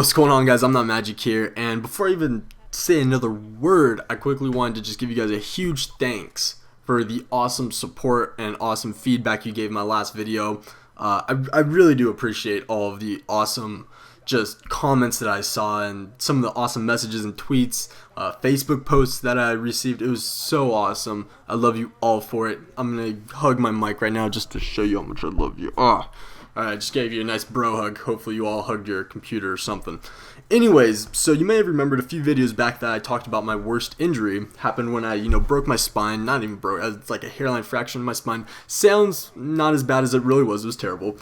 What's going on, guys? ImNotMagic here, and before I even say another word, I quickly wanted to just give you guys a huge thanks for the awesome support and awesome feedback you gave my last video. I really do appreciate all of the awesome just comments that I saw and some of the awesome messages and tweets, Facebook posts that I received. It was so awesome. I love you all for it. I'm gonna hug my mic right now just to show you how much I love you. Alright, I just gave you a nice bro hug. Hopefully you all hugged your computer or something. Anyways, so you may have remembered a few videos back that I talked about my worst injury. Happened when I, broke my spine. Not even broke. It's like a hairline fracture in my spine. Sounds not as bad as it really was. It was terrible.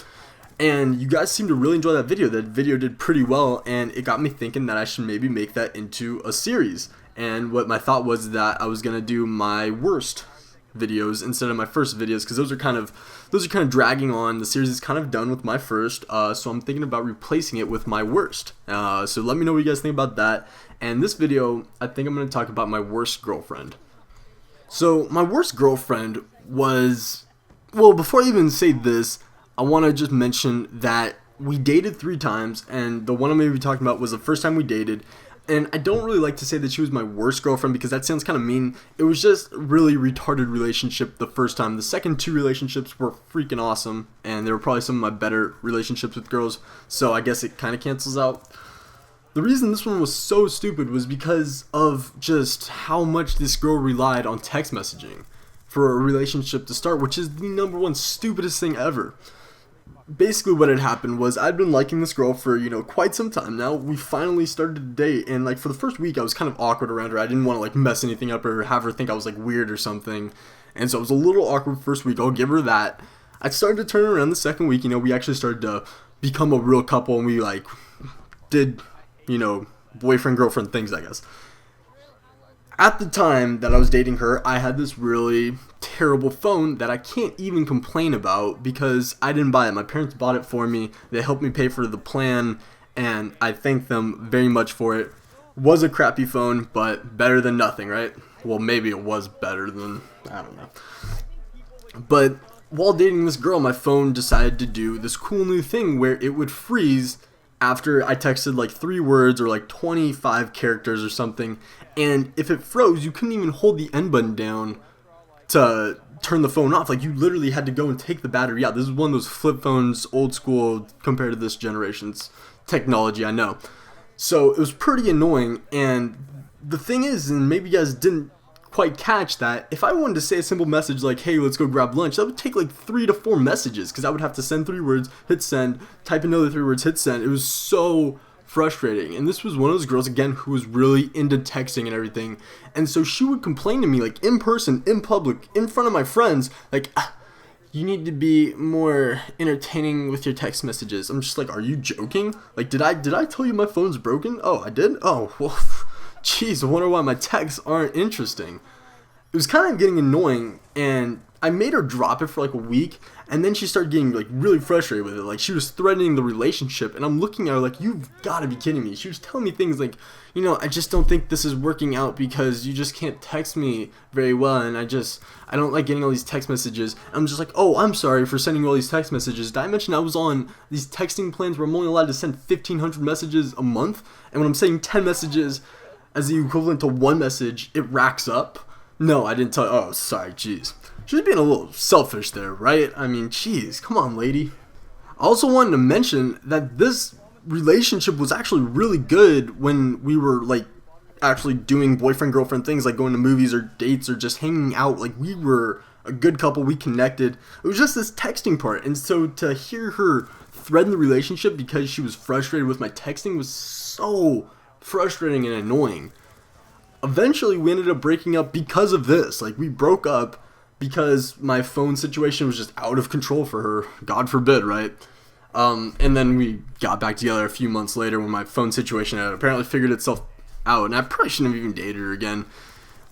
And you guys seemed to really enjoy that video. That video did pretty well, and it got me thinking that I should maybe make that into a series. And what my thought was that I was going to do my worst videos instead of my first videos, because those are kind of dragging on. The series is kind of done with my first, so I'm thinking about replacing it with my worst. So let me know what you guys think about that. And this video, I think I'm going to talk about my worst girlfriend. So my worst girlfriend was, well, before I even say this, I want to just mention that we dated 3 times, and the one I'm going to be talking about was the first time we dated. And I don't really like to say that she was my worst girlfriend because that sounds kind of mean. It was just a really retarded relationship the first time. The second 2 relationships were freaking awesome, and they were probably some of my better relationships with girls, so I guess it kind of cancels out. The reason this one was so stupid was because of just how much this girl relied on text messaging for a relationship to start, which is the #1 stupidest thing ever. Basically what had happened was I'd been liking this girl for, quite some time now. We finally started to date, and for the first week I was kind of awkward around her. I didn't want to mess anything up or have her think I was weird or something. And so it was a little awkward first week, I'll give her that. I started to turn around the second week, we actually started to become a real couple, and we did, boyfriend girlfriend things, I guess. At the time that I was dating her, I had this really terrible phone that I can't even complain about because I didn't buy it. My parents bought it for me. They helped me pay for the plan, and I thank them very much for it. It was a crappy phone, but better than nothing, right? Well, maybe it was better than, I don't know. But while dating this girl, my phone decided to do this cool new thing where it would freeze after I texted 3 words or 25 characters or something, and if it froze, you couldn't even hold the end button down to turn the phone off. You literally had to go and take the battery out. This is one of those flip phones, old school compared to this generation's technology, I know. So it was pretty annoying, and the thing is, and maybe you guys didn't quite catch that, if I wanted to say a simple message like, hey, let's go grab lunch, that would take 3 to 4 messages, because I would have to send 3 words, hit send, type another 3 words, hit send. It was so frustrating. And this was one of those girls, again, who was really into texting and everything, and so she would complain to me in person, in public, in front of my friends, you need to be more entertaining with your text messages. I'm just are you joking? Did I tell you my phone's broken? Oh, I did? Oh, well, jeez, I wonder why my texts aren't interesting. It was kind of getting annoying, and I made her drop it for a week, and then she started getting really frustrated with it. She was threatening the relationship, and I'm looking at her you've got to be kidding me. She was telling me things I just don't think this is working out because you just can't text me very well, and I don't like getting all these text messages. I'm just oh, I'm sorry for sending you all these text messages. Did I mention I was on these texting plans where I'm only allowed to send 1,500 messages a month? And when I'm saying 10 messages as the equivalent to 1 message, it racks up? No, I didn't tell you. Oh, sorry, jeez. She's being a little selfish there, right? I mean, jeez, come on, lady. I also wanted to mention that this relationship was actually really good when we were, actually doing boyfriend-girlfriend things, going to movies or dates or just hanging out. We were a good couple, we connected. It was just this texting part, and so to hear her threaten the relationship because she was frustrated with my texting was so frustrating and annoying. Eventually, we ended up breaking up because of this. We broke up because my phone situation was just out of control for her. God forbid, right? And then we got back together a few months later when my phone situation had apparently figured itself out, and I probably shouldn't have even dated her again.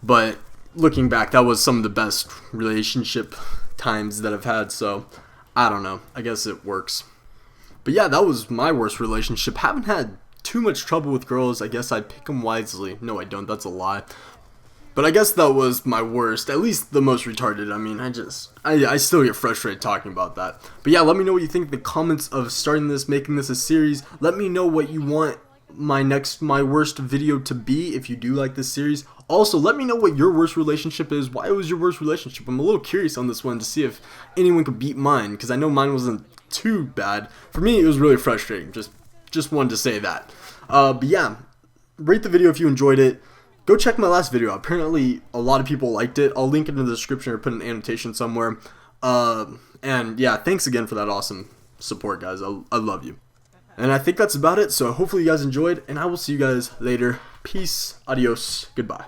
But looking back, that was some of the best relationship times that I've had, so I don't know. I guess it works. But yeah, that was my worst relationship. Haven't had too much trouble with girls. I guess I pick them wisely. No, I don't. That's a lie. But I guess that was my worst, at least the most retarded. I mean, I still get frustrated talking about that. But yeah, let me know what you think in the comments of starting this, making this a series. Let me know what you want my worst video to be if you do like this series. Also, let me know what your worst relationship is. Why was your worst relationship? I'm a little curious on this one to see if anyone could beat mine, because I know mine wasn't too bad. For me, it was really frustrating. Just wanted to say that. But yeah, rate the video if you enjoyed it. Go check my last video. Apparently, a lot of people liked it. I'll link it in the description or put an annotation somewhere. And yeah, thanks again for that awesome support, guys. I love you. And I think that's about it. So hopefully you guys enjoyed, and I will see you guys later. Peace. Adios. Goodbye.